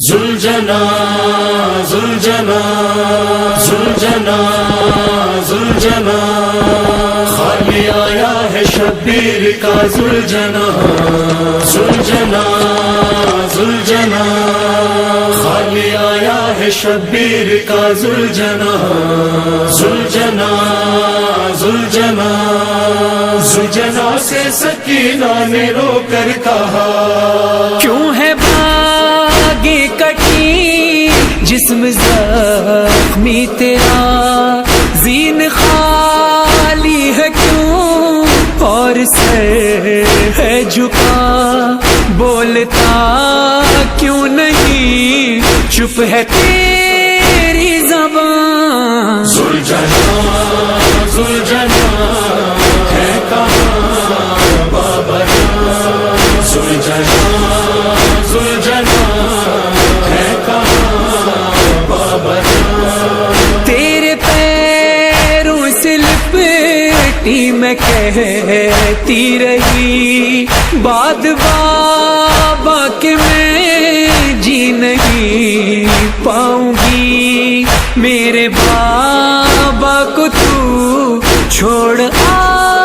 زلجنا زلجنا زلجنا زلجنا خالی آیا ہے شبیر کا زلجنا زلجنا زلجنا خالی آیا ہے شبیر کا زلجنا زلجنا زلجنا زلجنا سے سکینہ نے رو کر کہا کیوں ہے باغِ کٹی جسم زخمی تیرا زین خالی ہے کیوں اور سر ہے جھکا بولتا کیوں نہیں چپ ہے تیری زبان زلجنا زلجنا ہے کہاں بابا زلجنا زلجنا ہے کہاں بابا تیرے پیروں سے لپٹی میں کہتی رہی باد بابا کہ میں جی نہیں پاؤں گی میرے بابا کو تو چھوڑ آ